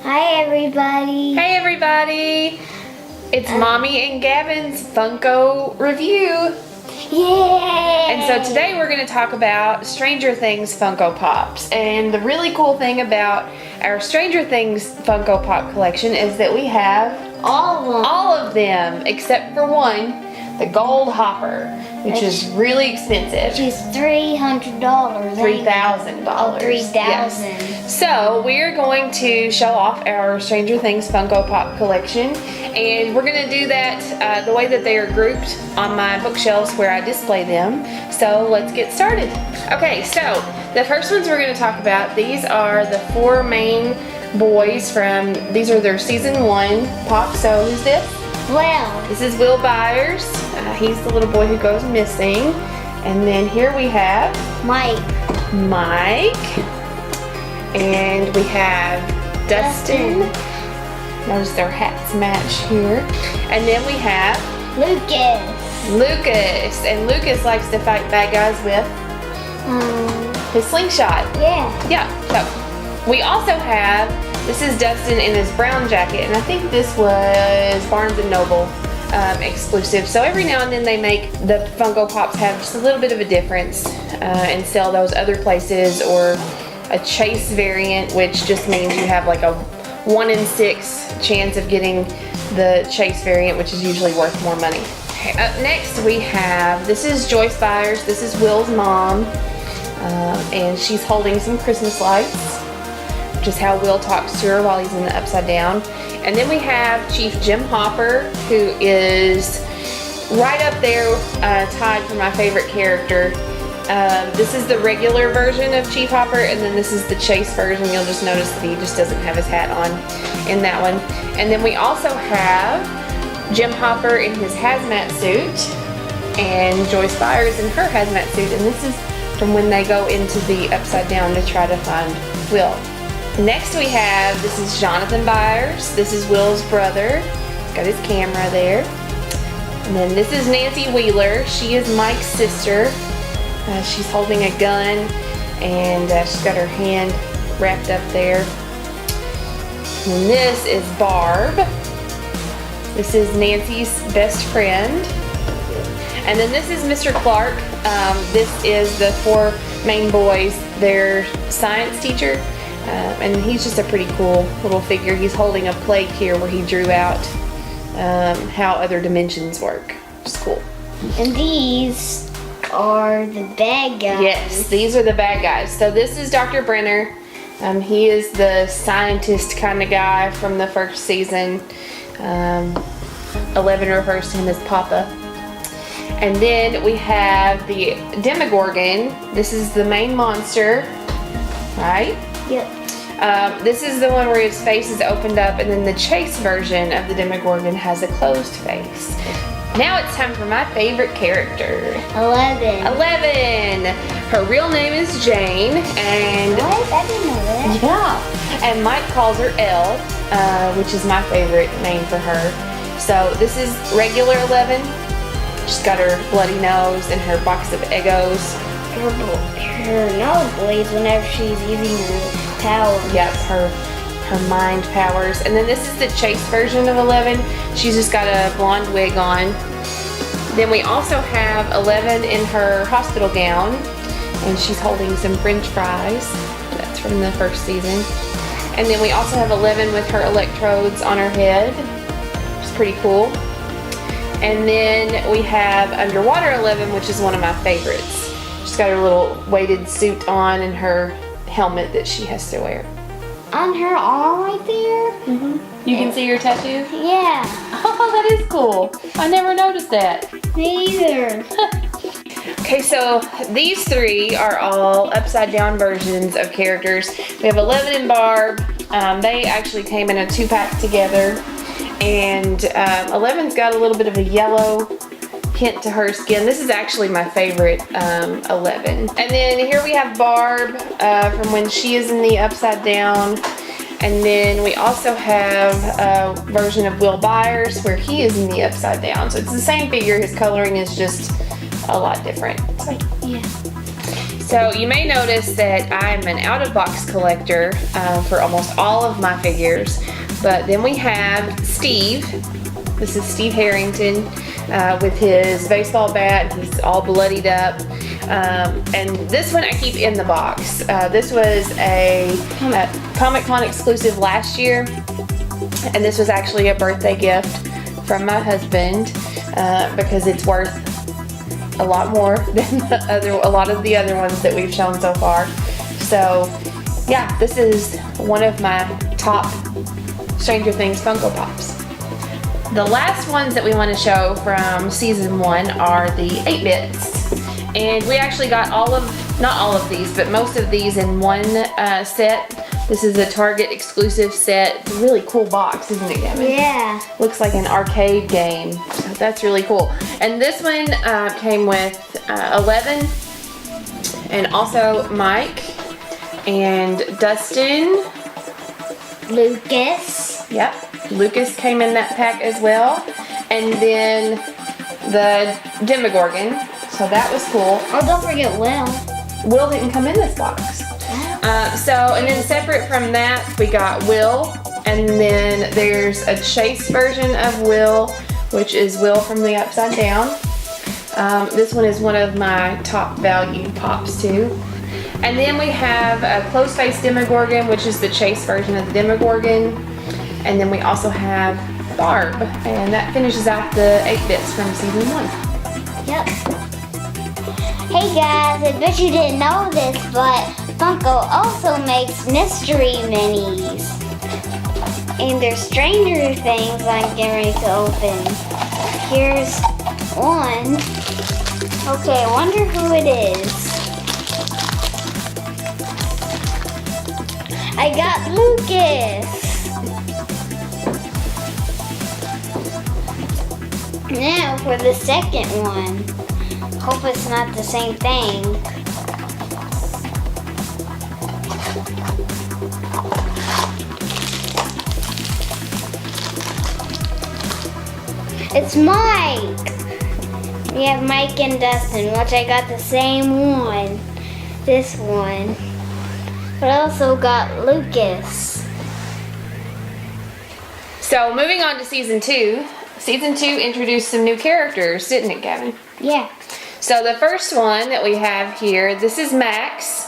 Hi everybody. Hey everybody! It's Mommy and Gavin's Funko review. Yay! And so today we're going to talk about Stranger Things Funko Pops. And the really cool thing about our Stranger Things Funko Pop collection is that we have all of them except for one, the Gold Hopper, which is really expensive. Which is $300. $3,000. Oh, $3,000. Yes. So we're going to show off our Stranger Things Funko Pop collection, and we're going to do that the way that they are grouped on my bookshelves where I display them. So let's get started. Okay, so the first ones we're going to talk about, these are the four main boys from, these are their season 1 pop. So who's this? Well, This is Will Byers. He's the little boy who goes missing. And then here we have Mike. And we have Dustin. Notice their hats match here. And then we have Lucas. And Lucas likes to fight bad guys with his slingshot. Yeah. So we also have, this is Dustin in his brown jacket, and I think this was Barnes & Noble exclusive. So every now and then they make the Funko Pops have just a little bit of a difference and sell those other places, or a chase variant, which just means you have like a 1 in 6 chance of getting the chase variant, which is usually worth more money. Okay, up next we have, this is Joyce Byers. This is Will's mom, and she's holding some Christmas lights, which is how Will talks to her while he's in the upside down. And then we have Chief Jim Hopper, who is right up there, tied for my favorite character. This is the regular version of Chief Hopper, and then this is the chase version. You'll just notice that he just doesn't have his hat on in that one. And then we also have Jim Hopper in his hazmat suit, and Joyce Byers in her hazmat suit. And this is from when they go into the upside down to try to find Will. Next we have, this is Jonathan Byers. This is Will's brother. He's got his camera there. And then this is Nancy Wheeler. She is Mike's sister. She's holding a gun, and she's got her hand wrapped up there. And this is Barb. This is Nancy's best friend. And then this is Mr. Clark. This is the four main boys, their science teacher. And he's just a pretty cool little figure. He's holding a plate here where he drew out how other dimensions work. It's cool. And these are the bad guys. Yes, these are the bad guys. So this is Dr. Brenner. He is the scientist kind of guy from the first season. 11 refers to him as Papa. And then we have the Demogorgon. This is the main monster, right? Yep. This is the one where his face is opened up, and then the chase version of the Demogorgon has a closed face. Now it's time for my favorite character. 11. Her real name is Jane, and What? I didn't know that. yeah, and Mike calls her Elle, which is my favorite name for her. So this is regular 11. She's got her bloody nose and her box of Eggos. Her nose bleeds whenever she's using her powers. Yep, her mind powers. And then this is the chase version of 11. She's just got a blonde wig on. Then we also have 11 in her hospital gown, and she's holding some French fries. That's from the first season. And then we also have 11 with her electrodes on her head, which is pretty cool. And then we have underwater 11, which is one of my favorites. She's got her little weighted suit on and her helmet that she has to wear. On her arm right there? Mm-hmm. You can see your tattoo? Yeah. Oh, that is cool. I never noticed that. Me either. Okay, so these three are all upside down versions of characters. We have 11 and Barb. They actually came in a 2-pack together. And 11's got a little bit of a yellow hint to her skin. This is actually my favorite 11. And then here we have Barb from when she is in the upside down. And then we also have a version of Will Byers where he is in the upside down. So it's the same figure, his coloring is just a lot different. So, Yeah. So you may notice that I'm an out-of-box collector for almost all of my figures. But then we have Steve. This is Steve Harrington with his baseball bat. He's all bloodied up. And this one I keep in the box. This was a Comic-Con exclusive last year. And this was actually a birthday gift from my husband because it's worth a lot more than a lot of the other ones that we've shown so far. So yeah, this is one of my top Stranger Things Funko Pops. The last ones that we want to show from season 1 are the 8-bits. And we actually got not all of these, but most of these in one set. This is a Target exclusive set. It's a really cool box, isn't it, Gavin? Yeah. Looks like an arcade game. So that's really cool. And this one came with 11, and also Mike and Dustin. Lucas. Yep, Lucas came in that pack as well. And then the Demogorgon. So that was cool. Oh, don't forget Will. Will didn't come in this box. And then separate from that, we got Will, and then there's a chase version of Will, which is Will from the Upside Down. This one is one of my top value pops too. And then we have a close-faced Demogorgon, which is the chase version of the Demogorgon. And then we also have Barb, and that finishes out the 8-bits from season 1. Yep. Hey guys, I bet you didn't know this, but Funko also makes mystery minis. And there's Stranger Things I'm getting ready to open. Here's one. Okay, I wonder who it is. I got Lucas. Now for the second one. Hope it's not the same thing. It's Mike! We have Mike and Dustin, which I got the same one. This one. But I also got Lucas. So moving on to season 2. Season 2 introduced some new characters, didn't it, Gavin? Yeah. So the first one that we have here, this is Max.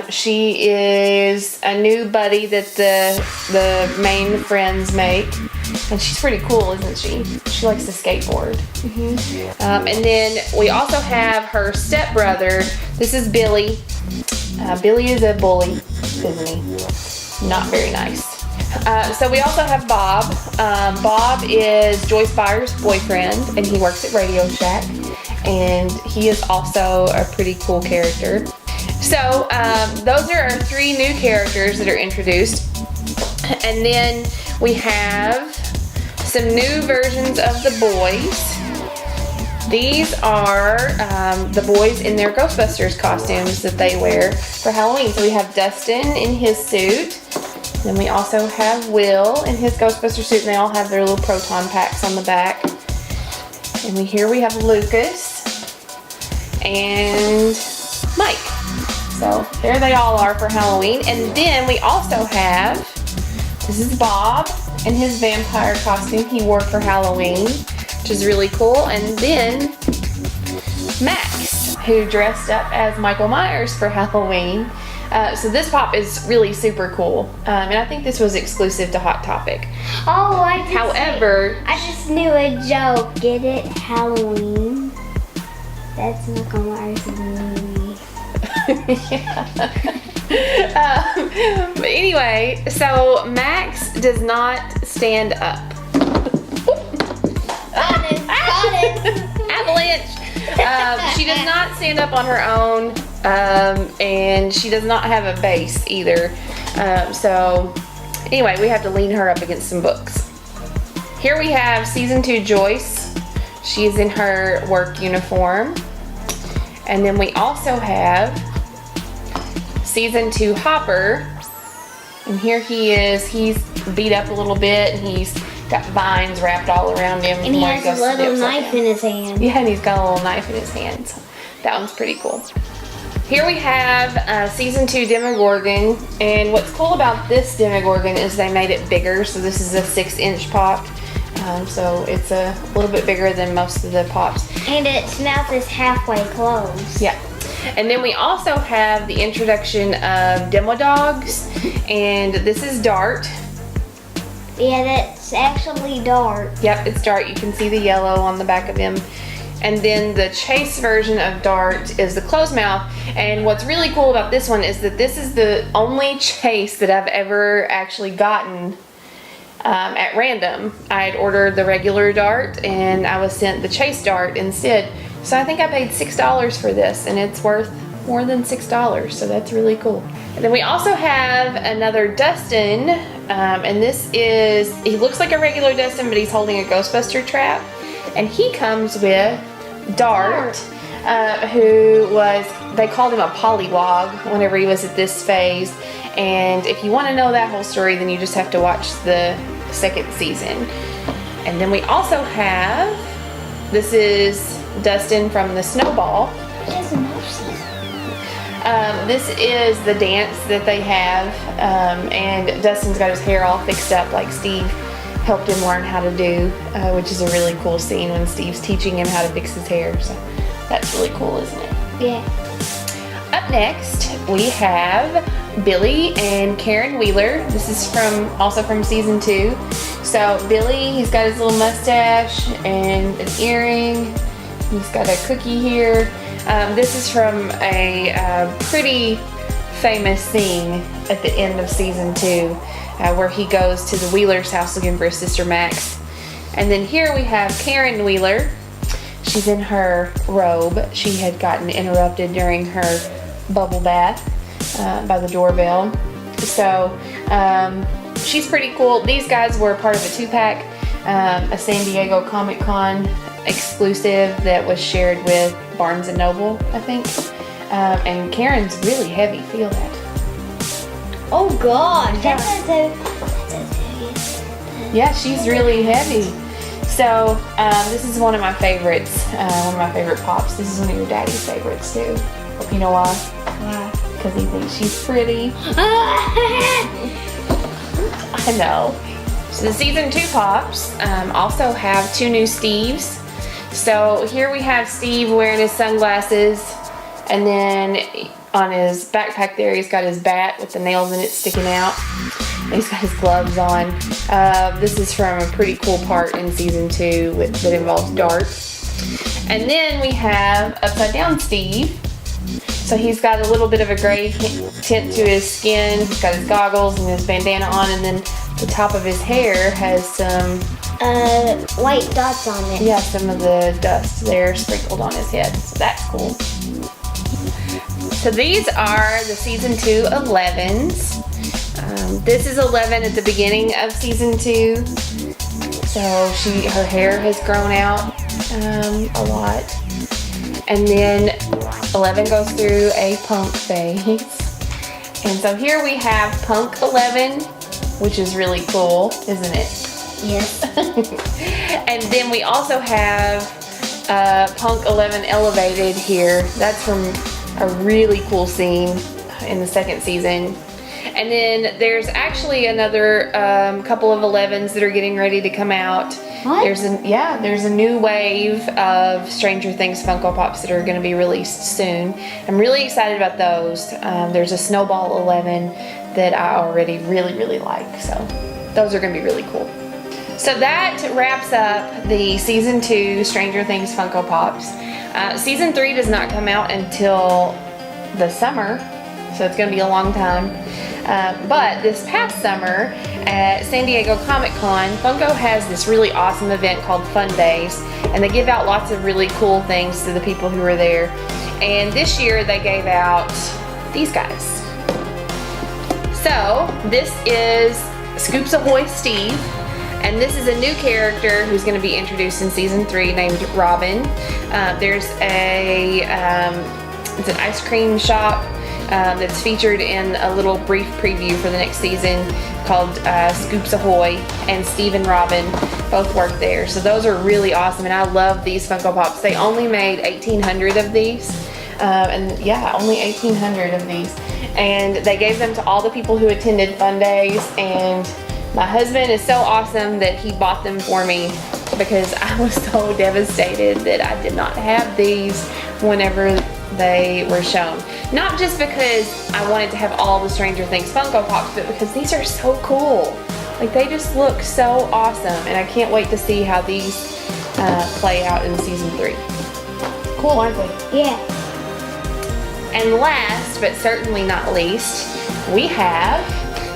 She is a new buddy that the main friends make. And she's pretty cool, isn't she? She likes to skateboard. And then we also have her stepbrother. This is Billy. Billy is a bully, isn't he? Not very nice. So we also have Bob. Bob is Joyce Byers' boyfriend, and he works at Radio Shack. And he is also a pretty cool character. So those are our 3 new characters that are introduced. And then we have some new versions of the boys. These are the boys in their Ghostbusters costumes that they wear for Halloween. So we have Dustin in his suit. Then we also have Will in his Ghostbuster suit, and they all have their little proton packs on the back. And here we have Lucas and Mike. So there they all are for Halloween. And then we also have, this is Bob in his vampire costume he wore for Halloween, which is really cool. And then Max, who dressed up as Michael Myers for Halloween. So this pop is really super cool. And I think this was exclusive to Hot Topic. Oh, I just knew a joke. Get it? Halloween. That's Michael Myers' movie. But anyway, so Max does not stand up. Got it. Avalanche. She does not stand up on her own, and she does not have a base either. So anyway, we have to lean her up against some books. Here we have season 2 Joyce. She's in her work uniform. And then we also have season 2 Hopper. And here he is. He's beat up a little bit, and he's got vines wrapped all around him. And he has a little knife in his hand. Yeah, and he's got a little knife in his hand. So that one's pretty cool. Here we have season 2 Demogorgon, and what's cool about this Demogorgon is they made it bigger. So this is a 6-inch pop, so it's a little bit bigger than most of the pops. And its mouth is halfway closed. Yeah. And then we also have the introduction of Demo Dogs, and this is Dart. Yeah, that's actually Dart. Yep, it's Dart. You can see the yellow on the back of him. And then the chase version of Dart is the closed mouth. And what's really cool about this one is that this is the only chase that I've ever actually gotten at random. I had ordered the regular Dart and I was sent the chase Dart instead. So I think I paid $6 for this, and it's worth more than $6, so that's really cool. And then we also have another Dustin, and this is, he looks like a regular Dustin, but he's holding a Ghostbuster trap. And he comes with Dart, who was, they called him a polywog whenever he was at this phase. And if you want to know that whole story, then you just have to watch the second season. And then we also have, this is Dustin from the Snowball. This is the dance that they have, and Dustin's got his hair all fixed up like Steve helped him learn how to do, which is a really cool scene when Steve's teaching him how to fix his hair. So that's really cool, isn't it? Yeah. Up next, we have Billy and Karen Wheeler. This is also from season 2. So Billy, he's got his little mustache and an earring. He's got a cookie here. This is from a pretty famous scene at the end of season 2, where he goes to the Wheeler's house looking for his sister Max. And then here we have Karen Wheeler. She's in her robe. She had gotten interrupted during her bubble bath by the doorbell. So she's pretty cool. These guys were part of a 2-pack, a San Diego Comic-Con exclusive that was shared with Barnes & Noble, I think. And Karen's really heavy, feel that. Oh gosh, Yeah. Yeah, she's really heavy. So this is one of my favorites, one of my favorite pops. This is one of your daddy's favorites too. You know why? Why? Because he thinks she's pretty. I know. So the season 2 pops also have 2 new Steves. So here we have Steve wearing his sunglasses, and then on his backpack there he's got his bat with the nails in it sticking out. And he's got his gloves on. This is from a pretty cool part in season 2 that involves Dart. And then we have Upside Down Steve. So he's got a little bit of a gray tint to his skin. He's got his goggles and his bandana on, and then the top of his hair has some white dots on it. yeah, some of the dust there sprinkled on his head. So that's cool. So these are the season 2 11s. This is 11 at the beginning of season 2. So her hair has grown out a lot. And then 11 goes through a punk phase. And so here we have Punk 11, which is really cool, isn't it? Yes. And then we also have Punk 11 Elevated here. That's from a really cool scene in the second season. And then there's actually another couple of 11s that are getting ready to come out. What? There's a new wave of Stranger Things Funko Pops that are going to be released soon. I'm really excited about those. There's a Snowball 11 that I already really like. So those are going to be really cool. So that wraps up the season 2 Stranger Things Funko Pops. Season 3 does not come out until the summer, so it's going to be a long time. But this past summer at San Diego Comic-Con, Funko has this really awesome event called Fun Days, and they give out lots of really cool things to the people who are there. And this year they gave out these guys. So this is Scoops Ahoy Steve. And this is a new character who's going to be introduced in season 3 named Robin. There's it's an ice cream shop that's featured in a little brief preview for the next season called Scoops Ahoy, and Steve and Robin both work there. So those are really awesome, and I love these Funko Pops. They only made 1,800 of these, And yeah, only 1,800 of these. And they gave them to all the people who attended Fun Days, and my husband is so awesome that he bought them for me because I was so devastated that I did not have these whenever they were shown. Not just because I wanted to have all the Stranger Things Funko Pops, but because these are so cool. Like, they just look so awesome, and I can't wait to see how these play out in season 3. Cool, aren't they? Yeah. And last, but certainly not least, we have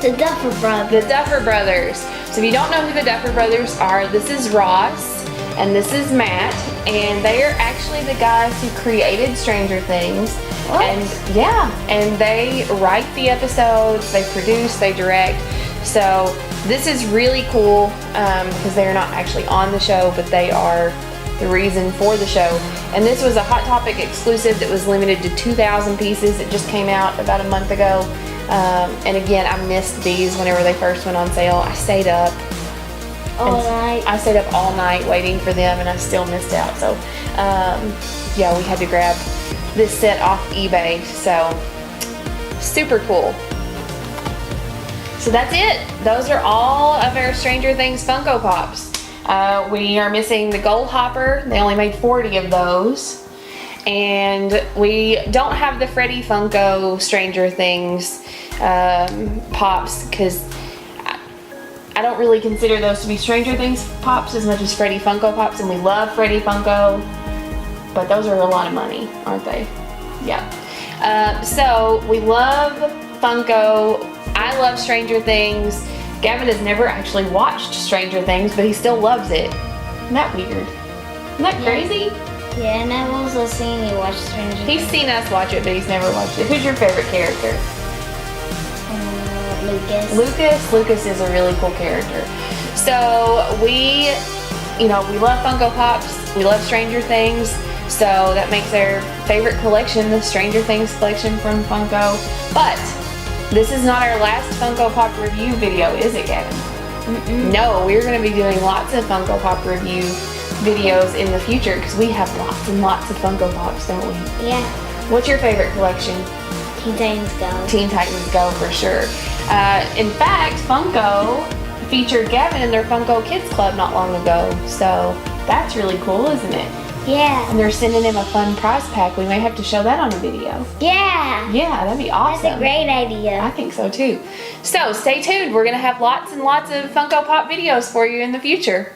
The Duffer Brothers. the Duffer Brothers. So if you don't know who the Duffer Brothers are, this is Ross and this is Matt, and they are actually the guys who created Stranger Things. What? And yeah, and they write the episodes, they produce, they direct. So this is really cool because they're not actually on the show, but they are the reason for the show. And this was a Hot Topic exclusive that was limited to 2,000 pieces. It just came out about a month ago. And again, I missed these whenever they first went on sale. I stayed up All night. I stayed up all night waiting for them, and I still missed out. So yeah, we had to grab this set off eBay. So super cool. So that's it. Those are all of our Stranger Things Funko Pops. We are missing the Gold Hopper. They only made 40 of those. And we don't have the Freddy Funko Stranger Things Pops because I don't really consider those to be Stranger Things Pops as much as Freddy Funko Pops, and we love Freddy Funko, but those are a lot of money, aren't they? Yeah. So we love Funko. I love Stranger Things. Gavin has never actually watched Stranger Things, but he still loves it. Isn't that weird? Isn't that crazy? Yeah, and I've also seen you watch Stranger Things. He's seen us watch it, but he's never watched it. Who's your favorite character? Lucas. Lucas is a really cool character. So we love Funko Pops. We love Stranger Things. So that makes our favorite collection the Stranger Things collection from Funko. But this is not our last Funko Pop review video, is it, Gavin? Mm-mm. No, we're going to be doing lots of Funko Pop review videos in the future because we have lots and lots of Funko Pops, don't we? Yeah. What's your favorite collection? Teen Titans Go. Teen Titans Go, for sure. In fact, Funko featured Gavin in their Funko Kids Club not long ago, so that's really cool, isn't it? Yeah. And they're sending him a fun prize pack. We may have to show that on a video. Yeah. Yeah, that'd be awesome. That's a great idea. I think so too. So stay tuned. We're going to have lots and lots of Funko Pop videos for you in the future.